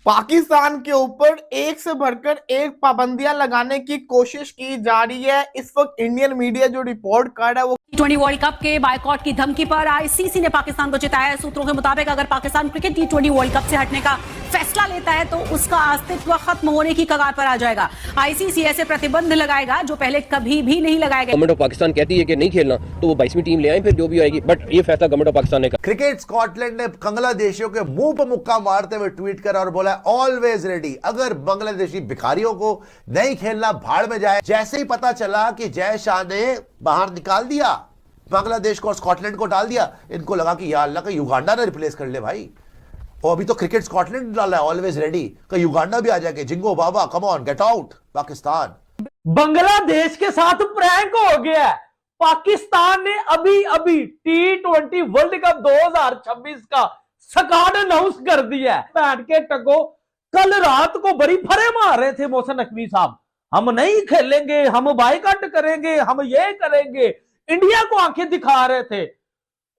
पाकिस्तान के ऊपर एक से बढ़कर एक पाबंदियां लगाने की कोशिश की जा रही है। इस वक्त इंडियन मीडिया जो रिपोर्ट कर रहा है वो T20 वर्ल्ड कप के बायकॉट की धमकी पर आईसीसी ने पाकिस्तान को चिताया है। सूत्रों के मुताबिक अगर Pakistan cricket T20 world cup से हटने का फैसला लेता है तो उसका अस्तित्व खत्म होने की कगार पर आ जाएगा। आईसीसी ऐसे प्रतिबंध लगाएगा जो पहले कभी भी नहीं लगाए गए। गवर्नमेंट ऑफ पाकिस्तान कहती है कि नहीं खेलना तो वो 22वीं टीम ले आए, फिर जो भी आएगी, बट ये फैसला गवर्नमेंट ऑफ पाकिस्तान ने क्रिकेट स्कॉटलैंड ने बांग्लादेशियों के मुंह पर मुक्का मारते हुए ट्वीट करा और बोला ऑलवेज रेडी। अगर बांग्लादेशी भिखारियों को नहीं खेलना भाड़ में जाए। जैसे ही पता चला कि जय शाह ने बाहर निकाल दिया बांग्लादेश को और स्कॉटलैंड को डाल दिया, इनको लगा कि या अल्लाह का युगांडा ने रिप्लेस कर ले भाई। और अभी तो क्रिकेट स्कॉटलैंड डाला है ऑलवेज रेडी का युगांडा भी आ जाएगा। Ginkgo Baba come on get out Pakistan. Bangladesh के साथ प्रैंक हो गया है। पाकिस्तान ने अभी अभी T20 वर्ल्ड कप 2026 का स्क्वाड अनाउंस कर दिया है। बैठ के टको कल रात को बड़ी फरे मार रहे थे मोहसिन नकवी साहब, हम नहीं खेलेंगे, हम बायकॉट करेंगे, हम ये करेंगे, इंडिया को आंखें दिखा रहे थे।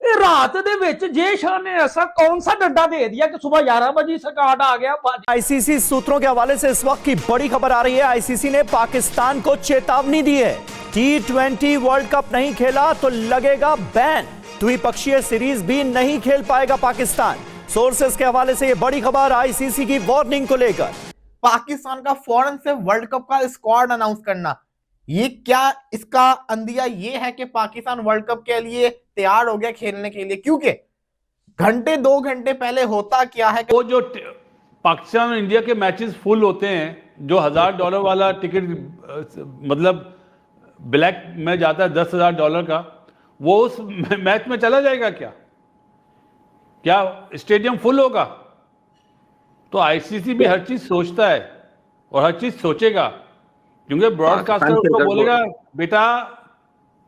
रात दे विच जय शाह ने ऐसा कौन सा डंडा दे दिया कि सुबह 11 बजे स्क्वाड आ गया। आईसीसी सूत्रों के हवाले से इस वक्त की बड़ी खबर आ रही है। आईसीसी ने पाकिस्तान को चेतावनी दी है, T20 वर्ल्ड कप नहीं खेला तो लगेगा बैन। द्विपक्षीय सीरीज भी नहीं खेल पाएगा पाकिस्तान। सोर्सेस के हवाले से यह बड़ी खबर आईसीसी की वार्निंग को लेकर। पाकिस्तान का फौरन से वर्ल्ड कप का स्क्वाड अनाउंस करना, ये क्या इसका अंदिया ये है कि पाकिस्तान वर्ल्ड कप के लिए तैयार हो गया खेलने के लिए? क्योंकि घंटे 2 घंटे पहले होता क्या है कि वो जो पाकिस्तान और इंडिया के मैचेस फुल होते हैं, जो $1000 वाला टिकट मतलब ब्लैक में जाता है $10,000 का, वो उस मैच में चला जाएगा क्या? क्या स्टेडियम फुल होगा? तो आईसीसी भी हर चीज सोचता है और हर चीज सोचेगा, क्योंकि ब्रॉडकास्टर उसको बोलेगा बेटा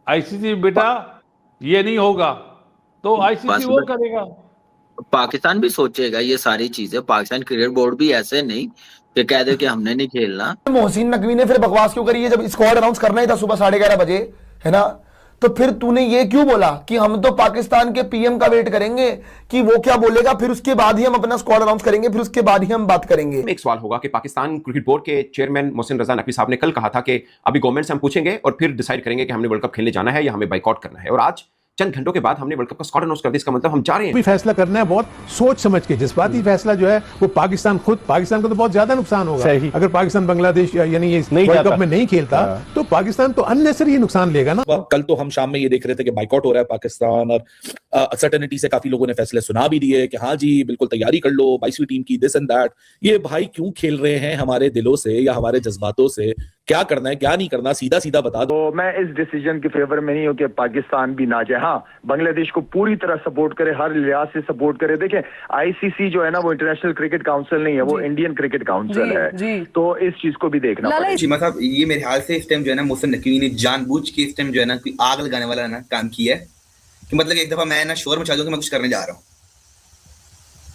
आईसीसी बेटा ये नहीं होगा, तो आईसीसी वो करेगा। पाकिस्तान भी सोचेगा ये सारी चीजें। पाकिस्तान क्रिकेट बोर्ड भी ऐसे नहीं कि कह दे कि हमने नहीं खेलना। मोहसिन नकवी ने फिर बकवास क्यों करी है? जब स्क्वाड अनाउंस करना ही था सुबह 11:30 बजे, है ना, तो फिर तूने ये क्यों बोला कि हम तो पाकिस्तान के पीएम का वेट करेंगे कि वो क्या बोलेगा, फिर उसके बाद ही हम अपना स्क्वाड अनाउंस करेंगे, फिर उसके बाद ही हम बात करेंगे। एक सवाल होगा कि पाकिस्तान क्रिकेट बोर्ड के चेयरमैन मोहसिन रजा नकवी साहब ने कल कहा था कि अभी गवर्नमेंट से हम पूछेंगे और फिर डिसाइड करेंगे कि हमने वर्ल्ड कप खेलने जाना है या हमें बाइकआउट करना है। और आज चंद घंटों के बाद हमने वर्ल्ड कप का स्क्वाड अनाउंस कर दिया। इसका मतलब हम जा रहे हैं। भी फैसला करना है बहुत सोच समझ के, जज्बाती फैसला जो है वो पाकिस्तान को तो बहुत ज्यादा नुकसान होगा। अगर पाकिस्तान बांग्लादेश यानी ये वर्ल्ड कप में नहीं खेलता तो पाकिस्तान तो अननेसेसरी नुकसान लेगा ना। कल तो हम शाम में ये देख रहे थे कि बाइकआउट हो रहा है पाकिस्तान, और सर्टेनिटी से काफी लोगों ने फैसले सुना भी दिए कि हाँ जी बिल्कुल तैयारी कर लो 22वीं टीम की, दिस एंड दैट। ये भाई क्यों खेल रहे हैं हमारे दिलों से या हमारे जज्बातों से? क्या करना है क्या नहीं करना सीधा सीधा बता दो। तो मैं इस डिसीजन के फेवर में नहीं हूं कि पाकिस्तान भी ना जाए। हाँ, बांग्लादेश को पूरी तरह सपोर्ट करे, हर लिहाज से सपोर्ट करे। देखें आईसीसी जो है ना वो इंटरनेशनल क्रिकेट काउंसिल नहीं है, वो इंडियन क्रिकेट काउंसिल है, तो इस चीज को भी देखना पड़ेगा। चीमा साहब, ये मेरे ख्याल से इस टाइम जो है ना मोहसिन नकवी ने जानबूझ के इस टाइम जो है ना कोई आग लगाने वाला ना काम किया है कि मतलब एक दफा मैं ना शोर मचा दूं कि मैं कुछ करने जा रहा हूँ।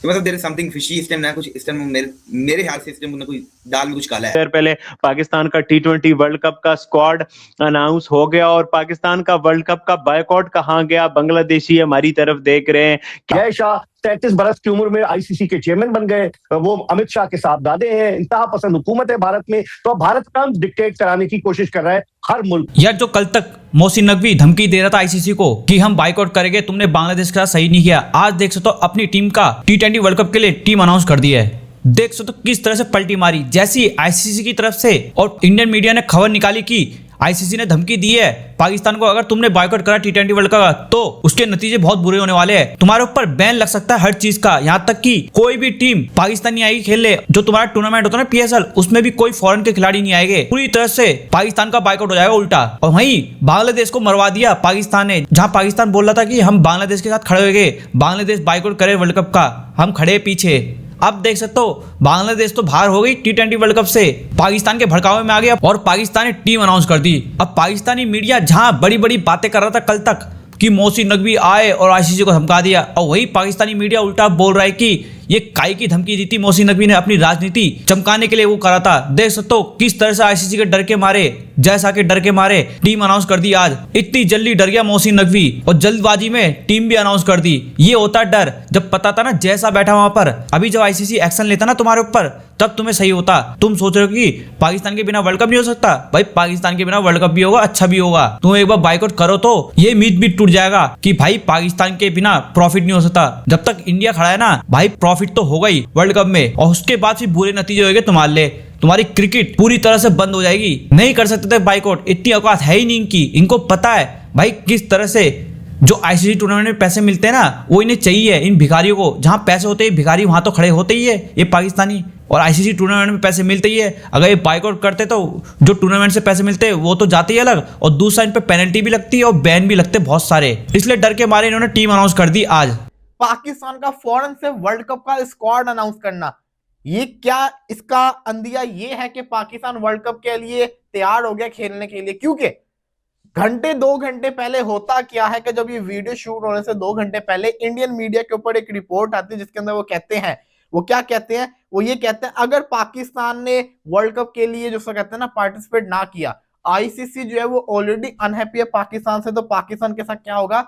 तो मतलब देयर इज समथिंग फिशी इस टाइम ना, कुछ इस टाइम मेरे ख्याल से इस टाइम कोई दाल में कुछ काला है। पहले पाकिस्तान का T20 वर्ल्ड कप का स्क्वाड अनाउंस हो गया और पाकिस्तान का वर्ल्ड कप का बायकॉट कहाँ गया? बांग्लादेशी हमारी तरफ देख रहे हैं। जय शाह 33 बरस की उम्र में आईसीसी के चेयरमैन बन गए। वो अमित शाह के साथ दादे हैं। इंतहा पसंद हुकूमत है भारत में, तो भारत का डिक्टेट कराने की कोशिश कर रहा है हर मुल्क। यार जो कल तक मोहसिन नकवी धमकी दे रहा था आईसीसी को कि हम बाइकआउट करेंगे, तुमने बांग्लादेश के साथ सही नहीं किया, आज देख सकते हो अपनी टीम का T20 वर्ल्ड कप के लिए टीम अनाउंस कर दिया है। देख सकते हो किस तरह से पलटी मारी। जैसी आईसीसी की तरफ से और इंडियन मीडिया ने खबर निकाली कि आईसीसी ने धमकी दी है पाकिस्तान को, अगर तुमने बॉयकॉट करा T20 वर्ल्ड कप तो उसके नतीजे बहुत बुरे होने वाले हैं। तुम्हारे ऊपर बैन लग सकता है हर चीज का, यहाँ तक कि कोई भी टीम पाकिस्तानी आएगी खेलने, जो तुम्हारा टूर्नामेंट होता है ना PSL, उसमें भी कोई फॉरेन के खिलाड़ी नहीं आएंगे। पूरी तरह से पाकिस्तान का बॉयकॉट हो जाएगा उल्टा। और वहीं बांग्लादेश को मरवा दिया पाकिस्तान ने, जहाँ पाकिस्तान बोल रहा था कि हम बांग्लादेश के साथ खड़े हो गए, बांग्लादेश बॉयकॉट करे वर्ल्ड कप का, हम खड़े पीछे। अब देख सकते हो बांग्लादेश तो बाहर हो गई T20 वर्ल्ड कप से, पाकिस्तान के भड़कावे में आ गया और पाकिस्तान ने टीम अनाउंस कर दी। अब पाकिस्तानी मीडिया जहां बड़ी बड़ी बातें कर रहा था कल तक कि मोहसिन नकवी आए और आईसीसी को धमका दिया, और वही पाकिस्तानी मीडिया उल्टा बोल रहा है कि ये काई की धमकी दी थी मोहसिन नकवी ने अपनी राजनीति चमकाने के लिए वो करा था। देख सकते हो किस तरह से आईसीसी के डर के मारे, जैसा के डर के मारे टीम अनाउंस कर दी। आज इतनी जल्दी डर गया मोहसिन नकवी और जल्दबाजी में टीम भी अनाउंस कर दी। ये होता डर, जब पता था ना जैसा बैठा वहां पर। अभी जब आईसीसी एक्शन लेता ना तुम्हारे ऊपर तब तुम्हें सही होता। तुम सोच रहे हो कि पाकिस्तान के बिना वर्ल्ड कप नहीं हो सकता, भाई पाकिस्तान के बिना वर्ल्ड कप भी होगा, अच्छा भी होगा। तुम एक बार बाइकआउट करो तो ये मीत भी टूट जाएगा कि भाई पाकिस्तान के बिना प्रॉफिट नहीं हो सकता। जब तक इंडिया खड़ा है ना भाई प्रॉफिट तो होगा ही वर्ल्ड कप में, और उसके बाद फिर बुरे नतीजे होंगे तुम्हारे लिए। तुम्हारी क्रिकेट पूरी तरह से बंद हो जाएगी। नहीं कर सकते थे बाइकआउट, इतनी औकात है ही नहीं इनकी। इनको पता है भाई किस तरह से जो आईसीसी टूर्नामेंट में पैसे मिलते हैं ना वो इन्हें चाहिए, इन भिखारियों को। जहां पैसे होते हैं भिखारी वहां तो खड़े होते ही है ये पाकिस्तानी, और आईसीसी टूर्नामेंट में पैसे मिलते ही है। अगर ये बाइकआउट करते तो जो टूर्नामेंट से पैसे मिलते हैं वो तो जाते ही अलग, और दूसरा इन पे पेनल्टी भी लगती है और बैन भी लगते बहुत सारे। इसलिए डर के मारे इन्होंने टीम अनाउंस कर दी आज। पाकिस्तान का फौरन से वर्ल्ड कप का स्क्वाड अनाउंस करना, ये क्या इसका अंदिया ये है कि पाकिस्तान वर्ल्ड कप के लिए तैयार हो गया खेलने के लिए? क्योंकि घंटे 2 घंटे पहले होता क्या है कि जब ये वीडियो शूट होने से 2 घंटे पहले इंडियन मीडिया के ऊपर एक रिपोर्ट आती है जिसके अंदर वो कहते हैं, वो क्या कहते हैं, वो ये कहते हैं अगर पाकिस्तान ने वर्ल्ड कप के लिए जो कहते हैं ना पार्टिसिपेट ना किया, आईसीसी जो है वो ऑलरेडी अनहैप्पी है पाकिस्तान से, तो पाकिस्तान के साथ क्या होगा,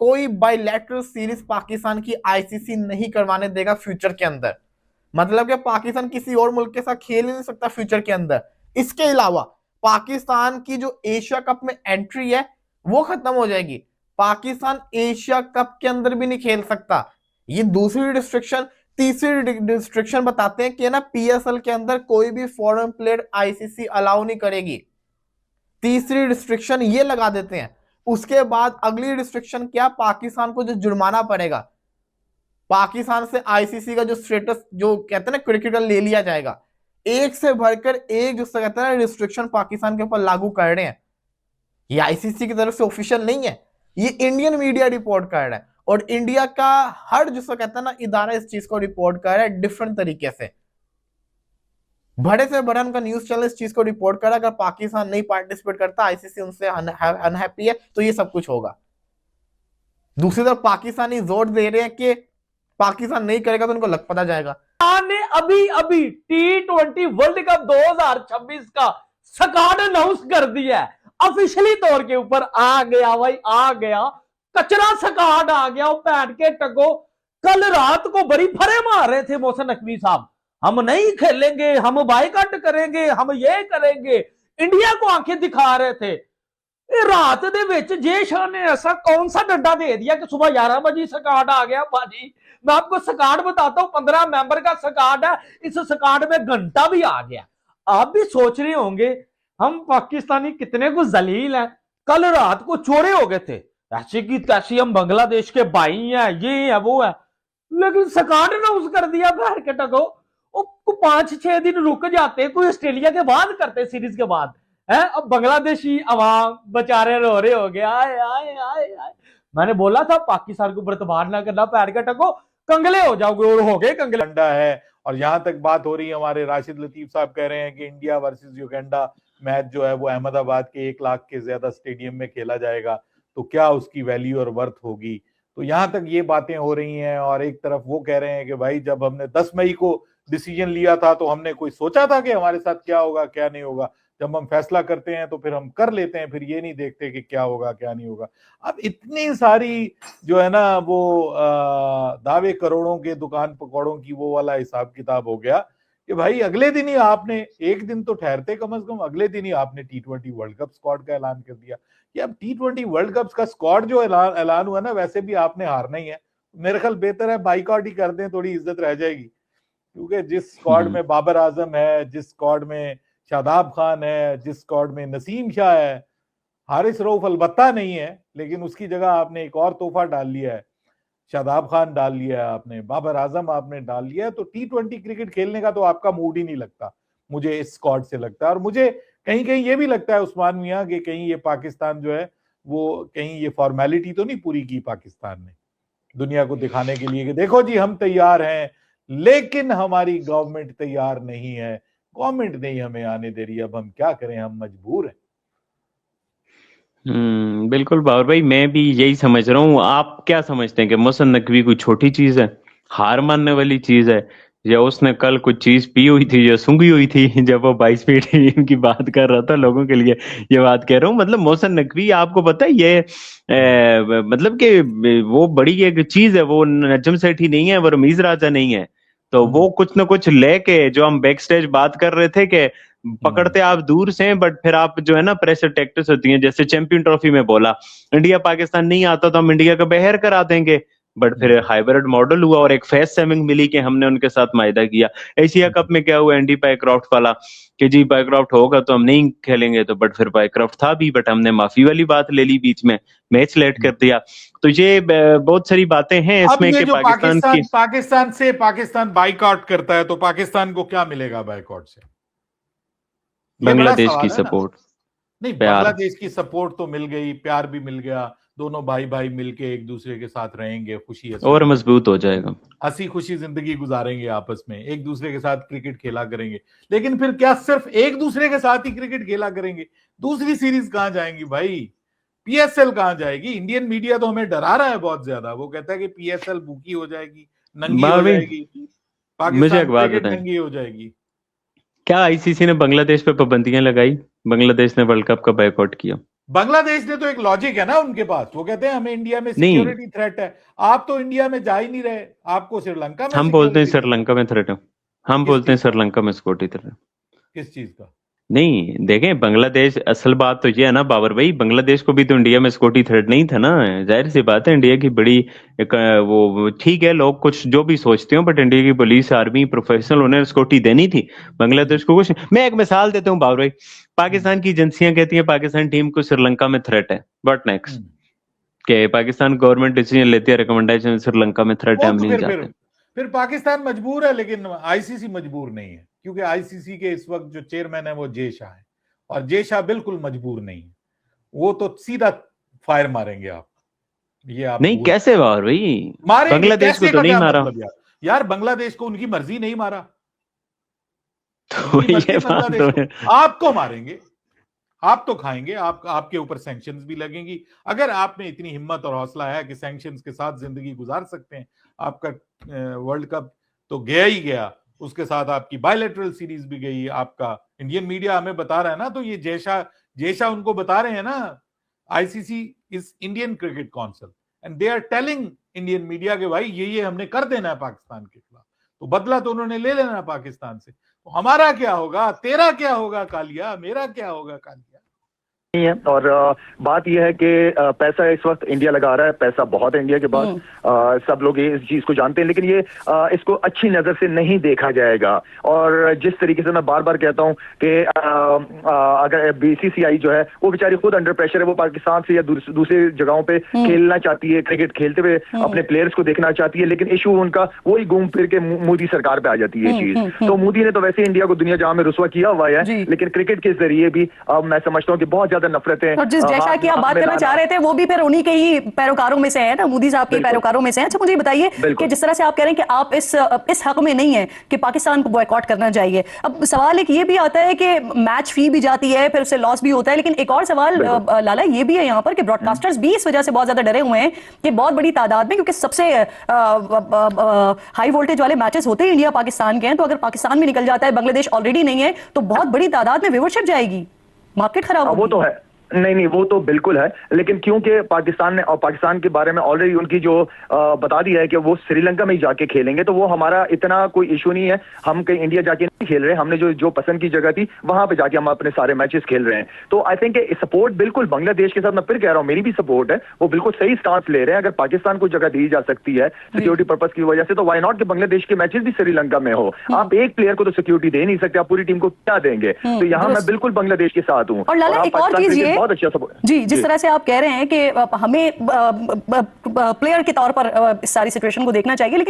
कोई बायलैटरल सीरीज पाकिस्तान की आईसीसी नहीं करवाने देगा फ्यूचर के अंदर। मतलब कि पाकिस्तान किसी और मुल्क के साथ खेल ही नहीं सकता फ्यूचर के अंदर। इसके अलावा पाकिस्तान की जो एशिया कप में एंट्री है वो खत्म हो जाएगी। पाकिस्तान एशिया कप के अंदर भी नहीं खेल सकता। ये दूसरी रिस्ट्रिक्शन। तीसरी रिस्ट्रिक्शन बताते हैं कि ना पीएसएल के अंदर कोई भी फॉरेन प्लेयर आईसीसी अलाउ नहीं करेगी। तीसरी रिस्ट्रिक्शन ये लगा देते हैं। उसके बाद अगली रिस्ट्रिक्शन क्या, पाकिस्तान को जो जुर्माना पड़ेगा, पाकिस्तान से आईसीसी का जो स्टेटस जो कहते हैं ना क्रिकेटर ले लिया जाएगा। एक से भरकर एक जो कहते हैं रिस्ट्रिक्शन पाकिस्तान के ऊपर लागू कर रहे हैं। ये आईसीसी की तरफ से ऑफिशियल नहीं है, ये इंडियन मीडिया रिपोर्ट कर रहा है, और इंडिया का हर जो कहता है ना इदारा इस चीज को रिपोर्ट कर रहा है डिफरेंट तरीके से। बड़े से बड़ा उनका न्यूज चैनल इस चीज को रिपोर्ट कर रहा है अगर पाकिस्तान नहीं पार्टिसिपेट करता, आईसीसी उनसे अनहैप्पी है तो ये सब कुछ होगा। दूसरी तरफ पाकिस्तानी जोर दे रहे हैं कि पाकिस्तान नहीं करेगा तो उनको लग पता जाएगा। ने अभी T20 वर्ल्ड कप 2026 का स्क्वाड अनाउंस कर दिया है। ऑफिशियली तौर के ऊपर आ गया भाई, आ गया कचरा स्क्वाड आ गया। वो पैट के टको कल रात को बड़ी फरे मार रहे थे मोहसिन नकवी साहब, हम नहीं खेलेंगे, हम बाइकआउट करेंगे, हम ये करेंगे, इंडिया को आंखें दिखा रहे थे। रात दे विच जे शाह ने ऐसा कौन सा डंडा दे दिया कि सुबह 11 बजे स्क्वाड आ गया। भाजी मैं आपको स्क्वाड बताता हूं, 15 मेंबर का स्क्वाड है। इस स्क्वाड में घंटा भी आ गया। आप भी सोच रहे होंगे हम पाकिस्तानी कितने को जलील हैं। कल रात को चोरे हो गए थे, ऐसी की तैसी हम बांग्लादेश के भाई हैं, ये है वो है, लेकिन स्क्वाड अनाउंस कर दिया बैठ के टको। 5-6 दिन रुक जाते, कोई ऑस्ट्रेलिया के बाद करते सीरीज के बाद है। अब बांग्लादेशी अवाम बेचारे रो रहे हो गए, आए आए आए आए। मैंने बोला था पाकिस्तान को बर्तबार ना करना, पैर का टको कंगले हो जाओगे, और हो गए कंगले। युगांडा है, और यहां तक बात हो रही है, हमारे राशिद लतीफ साहब कह रहे हैं कि इंडिया वर्सेस युगांडा मैच जो है वो अहमदाबाद के 1 लाख के ज्यादा स्टेडियम में खेला जाएगा, तो क्या उसकी वैल्यू और वर्थ होगी। तो यहां तक ये बातें हो रही हैं। और एक तरफ वो कह रहे हैं कि भाई जब हमने 10 मई को डिसीजन लिया था तो हमने कोई सोचा था कि हमारे साथ क्या होगा क्या नहीं होगा। जब हम फैसला करते हैं तो फिर हम कर लेते हैं, फिर ये नहीं देखते कि क्या होगा क्या नहीं होगा। अब इतनी सारी जो है ना वो दावे करोड़ों के दुकान पकौड़ों की वो वाला हिसाब किताब हो गया कि भाई अगले दिन ही आपने, एक दिन तो ठहरते कम से कम, अगले दिन ही आपने T20 वर्ल्ड कप स्क्वाड का ऐलान कर दिया कि अब T20 वर्ल्ड कप का स्क्वाड जो ऐलान हुआ ना, वैसे भी आपने हारना ही है। मेरे ख्याल बेहतर है बाइकआउट ही कर दें, थोड़ी इज्जत रह जाएगी। क्योंकि जिस स्क्वाड में बाबर आजम है, जिस स्क्वाड में शादाब खान है, जिस स्क्वाड में नसीम शाह है, हारिस रऊफ अलबत्ता नहीं है, लेकिन उसकी जगह आपने एक और तोहफा डाल लिया है, शादाब खान डाल लिया है आपने, बाबर आजम आपने डाल लिया है। तो T20 क्रिकेट खेलने का तो आपका मूड ही नहीं लगता, मुझे इस स्क्वाड से लगता है। और मुझे कहीं कहीं ये भी लगता है उस्मान मियां कि कहीं ये पाकिस्तान जो है वो कहीं ये फॉर्मेलिटी तो नहीं पूरी की पाकिस्तान ने दुनिया को दिखाने के लिए कि देखो जी हम तैयार हैं, लेकिन हमारी गवर्नमेंट तैयार नहीं है, गवर्नमेंट नहीं हमें आने दे रही, अब हम क्या करें, हम मजबूर हैं। बिल्कुल बाबर भाई, मैं भी यही समझ रहा हूँ। आप क्या समझते हैं कि मोहसिन नकवी कोई छोटी चीज है? हार मानने वाली चीज है, या उसने कल कुछ चीज पी हुई थी या सूंघी हुई थी जब वो 22वीं टीम की बात कर रहा था। लोगों के लिए ये बात कह रहा हूँ। मतलब मोहसिन नकवी, आपको पता है ये मतलब कि वो बड़ी एक चीज है, वो नजम सेठी नहीं है, वो रमीज राजा नहीं है, तो वो कुछ ना कुछ लेके, जो हम बैक स्टेज बात कर रहे थे कि पकड़ते आप दूर से, बट फिर आप जो है ना प्रेशर टैक्टिक्स होती हैं, जैसे चैंपियन ट्रॉफी में बोला इंडिया पाकिस्तान नहीं आता तो हम इंडिया का बहर करा देंगे, बट फिर हाइब्रिड मॉडल हुआ और एक फेस सेविंग मिली कि हमने उनके साथ मायदा किया। एशिया कप में क्या हुआ, एंडी पायक्रॉफ्ट वाला कि जी पायक्रॉफ्ट होगा तो हम नहीं खेलेंगे, तो बट फिर पायक्रॉफ्ट था भी, बट हमने माफी वाली बात ले ली, बीच में मैच लेट कर दिया। तो ये बहुत सारी बातें हैं इसमें कि पाकिस्तान बाइकआउट करता है तो पाकिस्तान को क्या मिलेगा बाइकआउट से? बांग्लादेश की सपोर्ट, नहीं, बांग्लादेश की सपोर्ट तो मिल गई, प्यार भी मिल गया, दोनों भाई भाई मिलके एक दूसरे के साथ रहेंगे, खुशी और मजबूत हो जाएगा, हंसी खुशी जिंदगी गुजारेंगे आपस में, एक दूसरे के साथ क्रिकेट खेला करेंगे। लेकिन फिर क्या सिर्फ एक दूसरे के साथ ही क्रिकेट खेला करेंगे? दूसरी सीरीज कहां जाएंगी भाई? पीएसएल कहां जाएगी? इंडियन मीडिया तो हमें डरा रहा है बहुत ज्यादा, वो कहता है कि पीएसएल भूखी हो जाएगी, नंगी हो जाएगी, पाकिस्तान क्रिकेट नंगी हो जाएगी। क्या आईसीसी ने बांग्लादेश पे पाबंदियां लगाई? बांग्लादेश ने वर्ल्ड कप का बायकॉट किया। बांग्लादेश ने तो एक लॉजिक है ना उनके पास, वो कहते हैं हमें इंडिया में सिक्योरिटी थ्रेट है। आप तो इंडिया में जा ही नहीं रहे, आपको श्रीलंका में, हम बोलते हैं श्रीलंका में थ्रेट है, हम बोलते हैं श्रीलंका में सिक्योरिटी थ्रेट। किस चीज का? नहीं देखें, बांग्लादेश, असल बात तो ये है ना बाबर भाई, बांग्लादेश को भी तो इंडिया में सिक्योरिटी थ्रेट नहीं था ना। जाहिर सी बात है, इंडिया की बड़ी एक वो ठीक है, लोग कुछ जो भी सोचते हो, बट इंडिया की पुलिस आर्मी प्रोफेशनल, उन्हें सिक्योरिटी देनी थी। बांग्लादेश को कुछ, मैं एक मिसाल देता हूँ बाबर भाई, पाकिस्तान की एजेंसियां कहती है पाकिस्तान टीम को श्रीलंका में थ्रेट है, बट नेक्स्ट के पाकिस्तान गवर्नमेंट डिसीजन लेती है, रिकमेंडेशन श्रीलंका में थ्रेट है, हम नहीं जाते। फिर पाकिस्तान मजबूर है, लेकिन आईसीसी मजबूर नहीं है, क्योंकि आईसीसी के इस वक्त जो चेयरमैन है वो जय शाह है, और जय शाह बिल्कुल मजबूर नहीं है, वो तो सीधा फायर मारेंगे आप। ये आप नहीं, कैसे बाहर भाई, बांग्लादेश को तो नहीं मारा यार, बांग्लादेश को उनकी मर्जी नहीं मारा, तो ये बात तो है। आपको मारेंगे, आप तो खाएंगे, आपके ऊपर सैंक्शंस भी लगेंगी। अगर आप में इतनी हिम्मत और हौसला है कि सैंक्शंस के साथ जिंदगी गुजार सकते हैं, आपका वर्ल्ड कप तो गया ही गया, उसके साथ आपकी बायलैटरल सीरीज भी गई, आपका इंडियन मीडिया हमें बता रहा है ना, तो ये जयशा उनको बता रहे हैं ना, ICC is Indian cricket council and they are telling Indian media के भाई ये हमने कर देना है पाकिस्तान के खिलाफ, तो बदला तो उन्होंने ले लेना है पाकिस्तान से। तो हमारा क्या होगा, तेरा क्या होगा कालिया, मेरा क्या होगा कालिया? है। और बात यह है कि पैसा इस वक्त इंडिया लगा रहा है, पैसा बहुत है इंडिया के पास, सब लोग ये इस चीज को जानते हैं, लेकिन ये इसको अच्छी नजर से नहीं देखा जाएगा। और जिस तरीके से मैं बार बार कहता हूं कि अगर बीसीसीआई जो है वो बेचारी खुद अंडर प्रेशर है, वो पाकिस्तान से या दूसरी जगहों पे खेलना चाहती है, क्रिकेट खेलते हुए अपने प्लेयर्स को देखना चाहती है, लेकिन इशू उनका वही घूम फिर के मोदी सरकार पे आ जाती है ये चीज। तो मोदी ने तो वैसे इंडिया को दुनिया जहां में रुसवा किया हुआ है, लेकिन क्रिकेट के जरिए भी मैं समझता हूँ कि बहुत ज्यादा नफरतें, और जिस जैसा की आप बात करना चाह रहे थे वो भी फिर उन्हीं के ही पैरोकारों में से है ना, मोदी साहब के पैरोकारों में से है। अच्छा मुझे बताइए कि जिस तरह से आप कह रहे हैं कि आप इस हक में नहीं है कि पाकिस्तान को बॉयकॉट करना चाहिए, अब सवाल एक ये भी आता है कि मैच फी भी जाती है, फिर उससे लॉस भी होता है, लेकिन एक और सवाल लाला ये भी है यहाँ पर कि ब्रॉडकास्टर्स भी इस वजह से बहुत ज्यादा डरे हुए हैं कि बहुत बड़ी तादाद में, क्योंकि सबसे हाई वोल्टेज वाले मैचेस होते ही इंडिया पाकिस्तान के हैं, तो अगर पाकिस्तान में निकल जाता है, बांग्लादेश ऑलरेडी नहीं है, तो बहुत बड़ी तादाद में व्यूअरशिप जाएगी, मार्केट खराब होगी। वो तो है, नहीं वो तो बिल्कुल है, लेकिन क्योंकि पाकिस्तान ने और पाकिस्तान के बारे में ऑलरेडी उनकी जो बता दिया है कि वो श्रीलंका में ही जाके खेलेंगे, तो वो हमारा इतना कोई इशू नहीं है। हम कहीं इंडिया जाके नहीं खेल रहे, हमने जो पसंद की जगह थी वहां पे जाके हम अपने सारे मैचेस खेल रहे हैं। तो आई थिंक सपोर्ट बिल्कुल बांग्लादेश के साथ, मैं फिर कह रहा हूँ मेरी भी सपोर्ट है, वो बिल्कुल सही स्टांस ले रहे हैं। अगर पाकिस्तान को जगह दी जा सकती है सिक्योरिटी पर्पज की वजह से, तो वाई नॉट कि बांग्लादेश के मैचेस भी श्रीलंका में हो। आप एक प्लेयर को तो सिक्योरिटी दे नहीं सकते, आप पूरी टीम को क्या देंगे? तो यहाँ मैं बिल्कुल बांग्लादेश के साथ हूँ। और लाला एक और चीज, बहुत अच्छा सपोर्ट, जिस तरह से आप कह रहे हैं कि हमें प्लेयर के तौर पर इस सारी सिचुएशन को देखना चाहिए, लेकिन